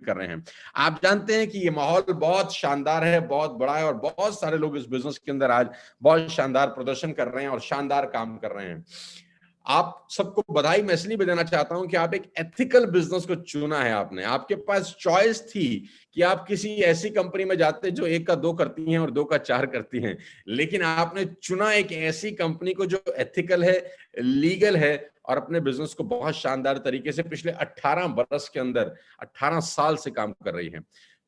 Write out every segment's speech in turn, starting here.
कर रहे हैं। आप जानते हैं कि ये माहौल बहुत शानदार है, बहुत बड़ा है और बहुत सारे लोग इस बिजनेस के अंदर आज बहुत शानदार प्रदर्शन कर रहे हैं और शानदार काम कर रहे हैं। आप सबको बधाई मैं इसलिए भी देना चाहता हूं कि आप एक एथिकल बिजनेस को चुना है आपने। आपके पास चॉइस थी कि आप किसी ऐसी कंपनी में जाते जो 1 का 2 करती हैं और 2 का 4 करती हैं, लेकिन आपने चुना एक ऐसी कंपनी को जो एथिकल है, लीगल है और अपने बिजनेस को बहुत शानदार तरीके से पिछले 18 बरस के अंदर 18 साल से काम कर रही है।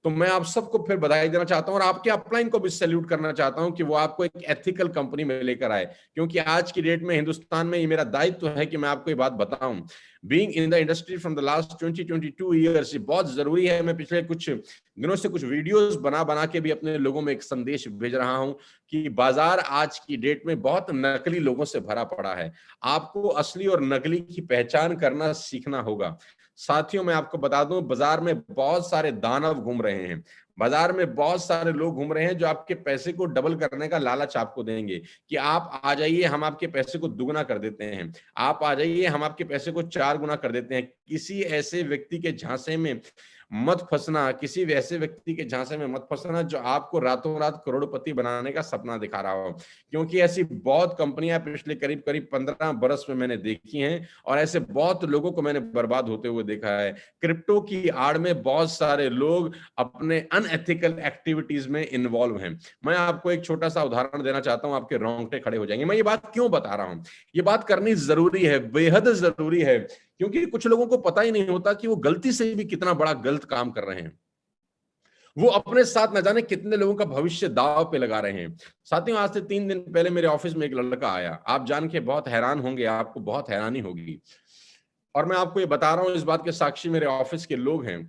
तो मैं आप सबको फिर बधाई देना चाहता हूं और आपके अपलाइन को भी सैल्यूट करना चाहता हूं कि वो आपको एक एथिकल कंपनी में लेकर आए, क्योंकि आज की डेट में हिंदुस्तान में ये मेरा दायित्व है कि मैं आपको ये बात बताऊं। Being in the industry from the last 22 years, ये बहुत जरूरी है। मैं पिछले कुछ दिनों से कुछ वीडियोस बना बना के भी अपने लोगों में एक संदेश भेज रहा हूं कि बाजार आज की डेट में बहुत नकली लोगों से भरा पड़ा है। आपको असली और नकली की पहचान करना सीखना होगा। साथियों, मैं आपको बता दूं, बाजार में बहुत सारे दानव घूम रहे हैं। बाजार में बहुत सारे लोग घूम रहे हैं जो आपके पैसे को डबल करने का लालच आपको देंगे कि आप आ जाइए, हम आपके पैसे को दुगना कर देते हैं। आप आ जाइए, हम आपके पैसे को 4 गुना कर देते हैं। किसी ऐसे व्यक्ति के झांसे में मत फंसना, किसी वैसे व्यक्ति के झांसे में मत फंसना जो आपको रातों रात करोड़पति बनाने का सपना दिखा रहा हो, क्योंकि ऐसी बहुत कंपनियां पिछले करीब करीब 15 बरस में मैंने देखी हैं और ऐसे बहुत लोगों को मैंने बर्बाद होते हुए देखा है। क्रिप्टो की आड़ में बहुत सारे लोग अपने अनएथिकल एक्टिविटीज में इन्वॉल्व हैं। मैं आपको एक छोटा सा उदाहरण देना चाहता हूं, आपके रोंगटे खड़े हो जाएंगे। मैं ये बात क्यों बता रहा हूं? ये बात करनी जरूरी है, बेहद जरूरी है, क्योंकि कुछ लोगों को पता ही नहीं होता कि वो गलती से भी कितना बड़ा गलत काम कर रहे हैं। वो अपने साथ न जाने कितने लोगों का भविष्य दांव पे लगा रहे हैं। साथियों, आज से 3 दिन पहले मेरे ऑफिस में एक लड़का आया। आप जान के बहुत हैरान होंगे, आपको बहुत हैरानी होगी और मैं आपको ये बता रहा हूं, इस बात के साक्षी मेरे ऑफिस के लोग हैं।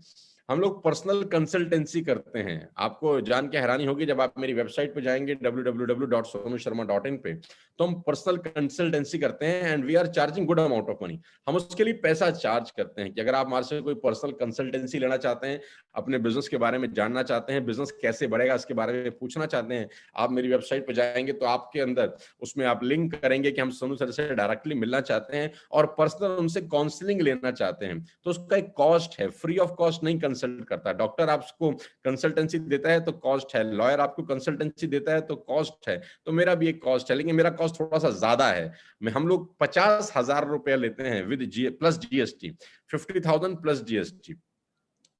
हम लोग पर्सनल कंसल्टेंसी करते हैं। आपको जान के हैरानी होगी, जब आप मेरी वेबसाइट पे जाएंगे www.sonusharma.in पे, तो हम पर्सनल कंसल्टेंसी करते हैं and we are charging good amount of money. हम उसके लिए पैसा चार्ज करते हैं कि अगर आप हमारे से कोई पर्सनल कंसल्टेंसी लेना चाहते हैं, अपने बिजनेस के बारे में जानना चाहते हैं, बिजनेस कैसे बढ़ेगा इसके बारे में पूछना चाहते हैं, आप मेरी वेबसाइट पे जाएंगे तो आपके अंदर उसमें आप लिंक करेंगे कि हम सोनू सर से डायरेक्टली मिलना चाहते हैं और पर्सनल उनसे काउंसलिंग लेना चाहते हैं, तो उसका एक कॉस्ट है। फ्री ऑफ कॉस्ट नहीं कंसल्ट करता। डॉक्टर आपको कंसल्टेंसी देता है तो कॉस्ट है, लॉयर आपको कंसल्टेंसी देता है तो कॉस्ट है, तो मेरा भी एक कॉस्ट है, लेकिन मेरा कॉस्ट थोड़ा सा ज्यादा है। हम लोग 50,000 रुपया लेते हैं with plus GST, 50,000 plus GST.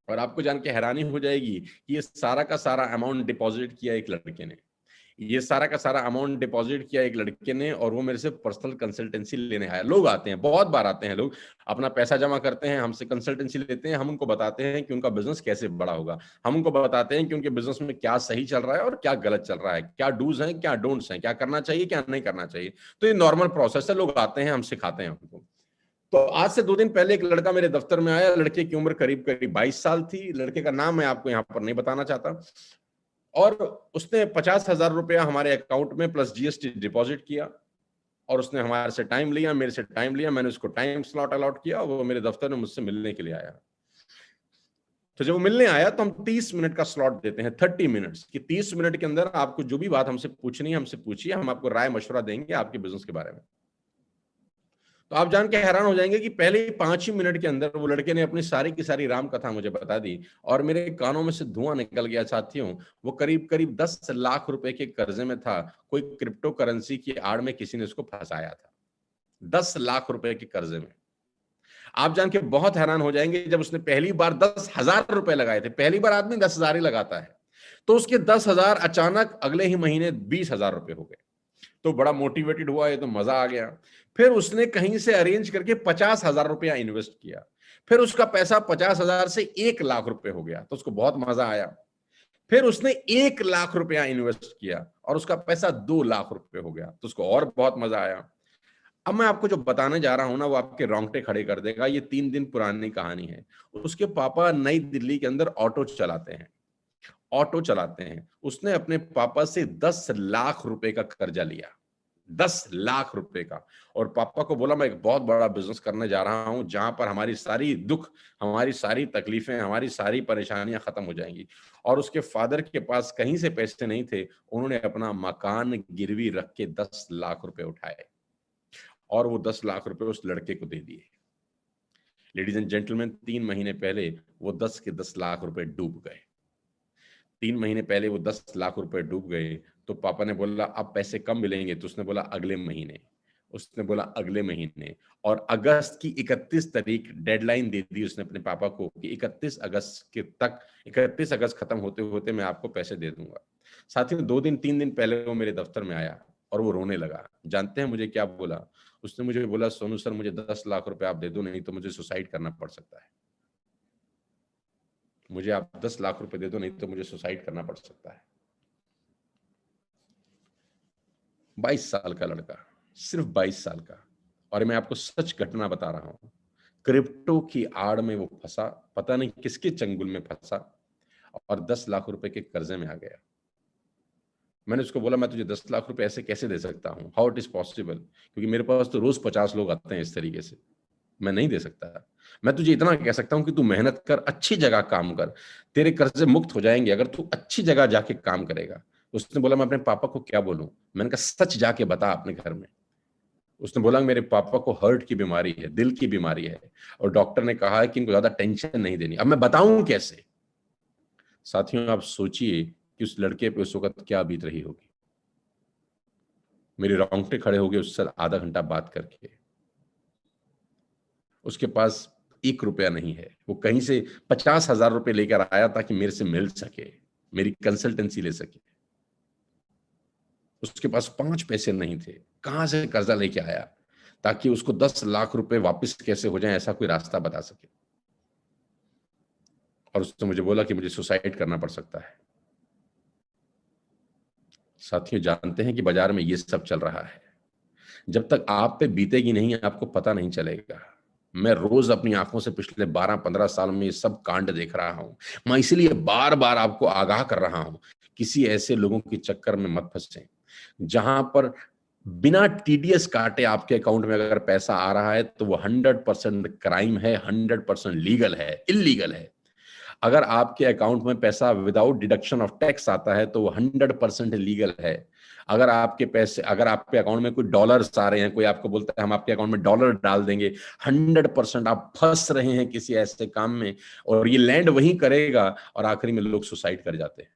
और आपको जान के हैरानी हो जाएगी कि ये सारा का सारा अमाउंट डिपॉजिट किया एक लड़के ने। ये सारा का सारा अमाउंट डिपॉजिट किया एक लड़के ने और वो मेरे से पर्सनल कंसल्टेंसी लेने आया। लोग आते हैं, बहुत बार आते हैं लोग, अपना पैसा जमा करते हैं, हमसे कंसल्टेंसी लेते हैं। हम उनको बताते हैं कि उनका बिजनेस कैसे बड़ा होगा, हम उनको बताते हैं कि उनके बिजनेस में क्या सही चल रहा है और क्या गलत चल रहा है, क्या डूज हैं क्या डोंट्स हैं, क्या करना चाहिए क्या नहीं करना चाहिए। तो ये नॉर्मल प्रोसेस है, लोग आते हैं, हम सिखाते हैं उनको। तो आज से 2 दिन पहले एक लड़का मेरे दफ्तर में आया। लड़के की उम्र करीब करीब 22 साल थी। लड़के का नाम मैं आपको यहाँ पर नहीं बताना चाहता। और उसने 50,000 रुपया हमारे अकाउंट में प्लस जीएसटी डिपॉजिट किया और उसने हमारे से टाइम लिया, मेरे से टाइम लिया। मैंने उसको टाइम स्लॉट अलॉट किया, वो मेरे दफ्तर में मुझसे मिलने के लिए आया। तो जब वो मिलने आया तो हम 30 मिनट का स्लॉट देते हैं, 30 मिनट्स कि 30 मिनट के अंदर आपको जो भी बात हमसे पूछनी है हमसे पूछिए, हम आपको राय मशवरा देंगे आपके बिजनेस के बारे में। तो आप जान के हैरान हो जाएंगे कि पहले ही 5 ही मिनट के अंदर वो लड़के ने अपनी सारी की सारी राम कथा मुझे बता दी और मेरे कानों में से धुआं निकल गया। साथियों, वो करीब करीब 10 लाख रुपए के कर्जे में था। कोई क्रिप्टो करेंसी की आड़ में किसी ने उसको फंसाया था, 10 लाख रुपए के कर्जे में। आप जान के बहुत हैरान हो जाएंगे, जब उसने पहली बार 10,000 रुपए लगाए थे, पहली बार आदमी 10,000 ही लगाता है, तो उसके 10,000 अचानक अगले ही महीने 20,000 रुपए हो गए। तो बड़ा मोटिवेटेड हुआ, ये तो मजा आ गया। फिर उसने कहीं से अरेंज करके 50,000 रुपया इन्वेस्ट किया। फिर उसका पैसा 50,000 से 1 लाख रुपए हो गया, तो उसको बहुत मजा आया। फिर उसने 1 लाख रुपया इन्वेस्ट किया और उसका पैसा 2 लाख रुपए हो गया, तो उसको और बहुत मजा आया। अब मैं आपको जो बताने जा रहा हूं ना, वो आपके रोंगटे खड़े कर देगा। ये 3 दिन पुरानी कहानी है। उसके पापा नई दिल्ली के अंदर ऑटो चलाते हैं, ऑटो चलाते हैं। उसने अपने पापा से 10 लाख रुपए का कर्जा लिया, 10 लाख रुपए का। और पापा को बोला मैं एक बहुत बड़ा बिजनेस करने जा रहा हूं जहां पर हमारी सारी दुख, हमारी सारी तकलीफें, हमारी सारी परेशानियां खत्म हो जाएंगी। और उसके फादर के पास कहीं से पैसे नहीं थे। उन्होंने अपना मकान गिरवी रख के 10 लाख रुपए उठाए और वो 10 लाख रुपए उस लड़के को दे दिए। लेडीज एंड जेंटलमैन, 3 महीने पहले वो 10 के 10 लाख रुपए डूब गए। 3 महीने पहले वो 10 लाख रुपए डूब गए। तो पापा ने बोला अब पैसे कब मिलेंगे? तो उसने बोला अगले महीने। उसने बोला अगले महीने। और अगस्त की 31 तारीख डेडलाइन दे दी उसने अपने पापा को कि 31 अगस्त के तक, 31 अगस्त खत्म होते होते मैं आपको पैसे दे दूंगा। साथियों, 2 दिन 3 दिन पहले वो मेरे दफ्तर में आया और वो रोने लगा। जानते हैं मुझे क्या बोला? उसने मुझे बोला, सोनू सर मुझे 10 लाख रुपए आप दे दो, नहीं तो मुझे सुसाइड करना पड़ सकता है। मुझे आप 10 लाख रुपए दे दो, नहीं तो मुझे सुसाइड करना पड़ सकता है। 22 साल का लड़का, सिर्फ 22 साल का। और मैं आपको सच घटना बता रहा हूं, क्रिप्टो की आड़ में वो फंसा, पता नहीं किसके चंगुल में फंसा, और 10 लाख रुपए के कर्जे में आ गया। मैंने उसको बोला, मैं तुझे 10 लाख रुपए ऐसे कैसे दे सकता हूं? How it is possible? क्योंकि मेरे पास तो रोज 50 लोग आते हैं इस तरीके से। मैं नहीं दे सकता। मैं तुझे इतना कह सकता हूं कि तू मेहनत कर, अच्छी जगह काम कर, तेरे कर्जे मुक्त हो जाएंगे अगर तू अच्छी जगह जाके काम करेगा। उसने बोला, मैं अपने पापा को क्या बोलूं? मैंने कहा, सच जाके बता अपने घर में। उसने बोला, मेरे पापा को हार्ट की बीमारी है, दिल की बीमारी है, और डॉक्टर ने कहा है कि इनको ज्यादा टेंशन नहीं देनी। अब मैं बताऊं कैसे? साथियों, आप सोचिए कि उस लड़के पे उस वक्त क्या बीत रही होगी। मेरे रोंगटे खड़े हो गए उससे आधा घंटा बात करके। उसके पास 1 रुपया नहीं है। वो कहीं से 50,000 रुपए लेकर आया ताकि मेरे से मिल सके, मेरी कंसल्टेंसी ले सके। उसके पास 5 पैसे नहीं थे। कहां से कर्जा लेके आया ताकि उसको 10 लाख रुपए वापस कैसे हो जाए, ऐसा कोई रास्ता बता सके। और उसने मुझे बोला कि मुझे सुसाइड करना पड़ सकता है। साथियों, जानते हैं कि बाजार में ये सब चल रहा है। जब तक आप पे बीतेगी नहीं, आपको पता नहीं चलेगा। मैं रोज अपनी आंखों से पिछले 12-15 साल में ये सब कांड देख रहा हूं। मैं इसीलिए बार बार आपको आगाह कर रहा हूं, किसी ऐसे लोगों के चक्कर में मत फंसे जहां पर बिना टीडीएस काटे आपके अकाउंट में अगर पैसा आ रहा है तो वो 100% क्राइम है, 100% लीगल है, इलीगल है। अगर आपके अकाउंट में पैसा विदाउट डिडक्शन ऑफ टैक्स आता है तो वो 100% लीगल है। अगर आपके अकाउंट में कोई डॉलर्स आ रहे हैं, कोई आपको बोलता है हम आपके अकाउंट में डॉलर डाल देंगे, 100% आप फंस रहे हैं किसी ऐसे काम में, और ये लैंड वहीं करेगा और आखिरी में लोग सुसाइड कर जाते हैं।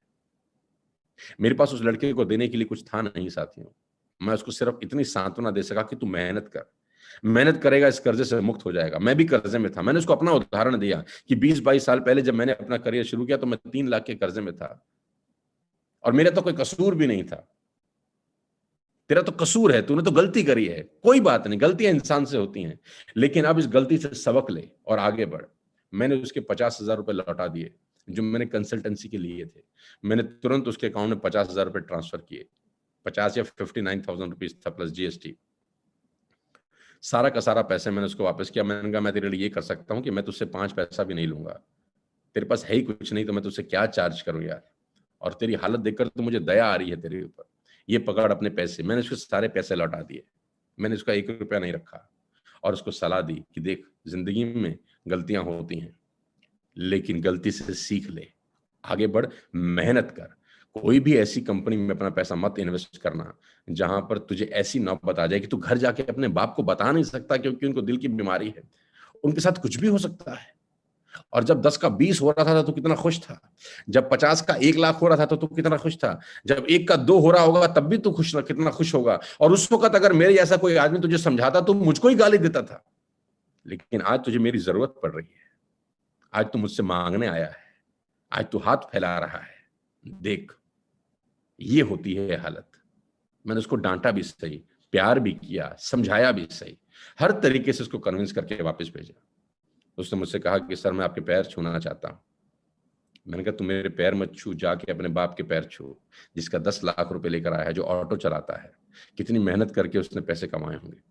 मेरे पास उस लड़के को देने के लिए कुछ था नहीं साथियों। मैं उसको सिर्फ इतनी सांत्वना दे सका कि तू मेहनत कर, मेहनत करेगा इस कर्जे से मुक्त हो जाएगा। मैं भी कर्जे में था। मैंने उसको अपना उदाहरण दिया कि 20-22 साल पहले जब मैंने अपना करियर शुरू किया तो मैं 3 लाख के कर्जे में था, और मेरा तो कोई कसूर भी नहीं था। तेरा तो कसूर है, तूने तो गलती करी है, कोई बात नहीं, गलतियां इंसान से होती हैं, लेकिन अब इस गलती से सबक ले और आगे बढ़। मैंने उसके 50,000 रुपए लौटा दिए जो मैंने कंसल्टेंसी के लिए थे। मैंने तुरंत उसके अकाउंट में 50,000 रुपए ट्रांसफर किए। 50 या 59,000 रुपीज था प्लस जीएसटी। सारा का सारा पैसे मैंने उसको वापस किया। मैंने कहा, मैं तेरे लिए ये कर सकता हूँ कि मैं तुझसे 5 पैसा भी नहीं लूंगा। तेरे पास है ही कुछ नहीं तो मैं तुझसे क्या चार्ज करूं यार। और तेरी हालत देखकर तो मुझे दया आ रही है तेरे ऊपर। ये पकड़ अपने पैसे। मैंने उसके सारे पैसे लौटा दिए। मैंने उसका 1 रुपया नहीं रखा, और उसको सलाह दी कि देख, जिंदगी में गलतियां होती हैं, लेकिन गलती से सीख ले, आगे बढ़, मेहनत कर। कोई भी ऐसी कंपनी में अपना पैसा मत इन्वेस्ट करना जहां पर तुझे ऐसी नौबत आ जाए कि तू घर जाके अपने बाप को बता नहीं सकता क्योंकि उनको दिल की बीमारी है। उनके साथ कुछ भी हो सकता है। और जब 10 का 20 हो रहा था तो कितना खुश था। जब 50 का 1 लाख हो रहा था तो तू कितना खुश था। जब 1 का 2 हो रहा होगा तब भी तू कितना खुश होगा। और उस वक्त अगर मेरे जैसा कोई आदमी तुझे समझाता तो मुझको ही गाली देता था। लेकिन आज तुझे मेरी जरूरत पड़ रही है। आज तू मुझसे मांगने आया है। आज तू हाथ फैला रहा है। देख, ये होती है हालत। मैंने उसको डांटा भी सही, प्यार भी किया, समझाया भी सही, हर तरीके से उसको कन्विंस करके वापस भेजा। उसने मुझसे कहा कि सर मैं आपके पैर छूना चाहता हूं। मैंने कहा, तुम मेरे पैर मत छू, जाके अपने बाप के पैर छू जिसका 10 लाख रुपए लेकर आया है, जो ऑटो चलाता है। कितनी मेहनत करके उसने पैसे कमाए होंगे।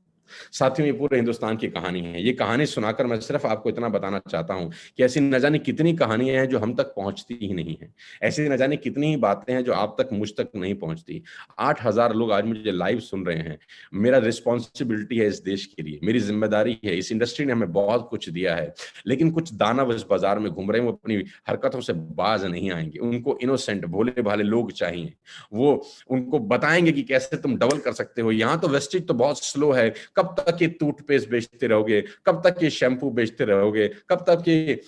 साथियों, ये पूरे हिंदुस्तान की कहानी है। ये कहानी सुनाकर मैं सिर्फ आपको इतना बताना चाहता हूं कि ऐसी न जाने कितनी कहानियां हैं जो हम तक पहुंचती ही नहीं है। ऐसी न जाने कितनी ही बातें हैं जो आप तक, मुझ तक नहीं पहुंचती। 8,000 लोग आज मुझे लाइव सुन रहे हैं। मेरा रिस्पॉन्सिबिलिटी है इस देश के लिए, मेरी जिम्मेदारी है। इस इंडस्ट्री ने हमें बहुत कुछ दिया है, लेकिन कुछ दानव इस बाजार में घूम रहे हैं, वो अपनी हरकतों से बाज नहीं आएंगे। उनको इनोसेंट भोले भाले लोग चाहिए। वो उनको बताएंगे कि कैसे तुम डबल कर सकते हो। यहाँ तो वेस्टेज तो बहुत स्लो है। कब तक ये टूथपेस्ट बेचते रहोगे, कब तक ये शैम्पू बेचते रहोगे, कब तक ये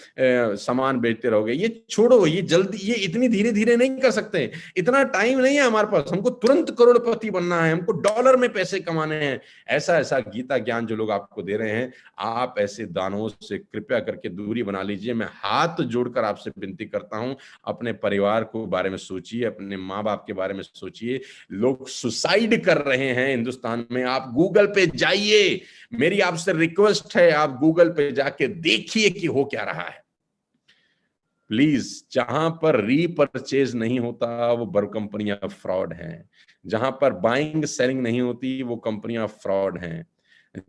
सामान बेचते रहोगे? ये छोड़ो, ये जल्दी, ये इतनी धीरे धीरे नहीं कर सकते, इतना टाइम नहीं है हमारे पास, हमको तुरंत करोड़पति बनना है, हमको डॉलर में पैसे कमाने हैं। ऐसा ऐसा गीता ज्ञान जो लोग आपको दे रहे हैं, आप ऐसे दानवों से कृपया करके दूरी बना लीजिए। मैं हाथ जोड़कर आपसे विनती करता हूं, अपने परिवार को बारे में सोचिए, अपने माँ बाप के बारे में सोचिए। लोग सुसाइड कर रहे हैं हिंदुस्तान में, आप गूगल पे जाइए, मेरी आपसे रिक्वेस्ट है, आप गूगल पे जाके देखिए कि हो क्या रहा है। प्लीज, जहां पर रीपरचेज नहीं होता वो बड़ी कंपनियां फ्रॉड हैं, जहां पर बाइंग सेलिंग नहीं होती वो कंपनियां फ्रॉड हैं,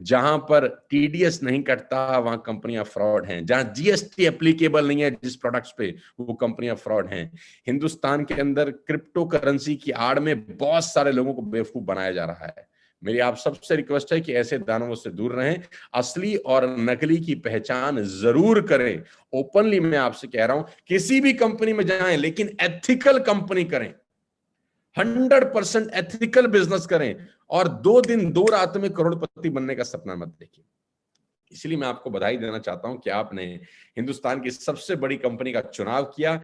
जहां पर टीडीएस नहीं कटता वहां कंपनियां फ्रॉड हैं, जहां जीएसटी एप्लीकेबल नहीं है जिस प्रोडक्ट्स पे, वो कंपनियां फ्रॉड हैं। हिंदुस्तान के अंदर क्रिप्टो करेंसी की आड़ में बहुत सारे लोगों को बेवकूफ बनाया जा रहा है। मेरी आप सबसे रिक्वेस्ट है कि ऐसे दानवों से दूर रहें, असली और नकली की पहचान जरूर करें। ओपनली मैं आपसे कह रहा हूं, किसी भी कंपनी में जाएं लेकिन एथिकल कंपनी करें, 100% एथिकल बिजनेस करें, और 2 दिन 2 रात में करोड़पति बनने का सपना मत देखिए। इसलिए मैं आपको बधाई देना चाहता हूं कि आपने हिंदुस्तान की सबसे बड़ी कंपनी का चुनाव किया।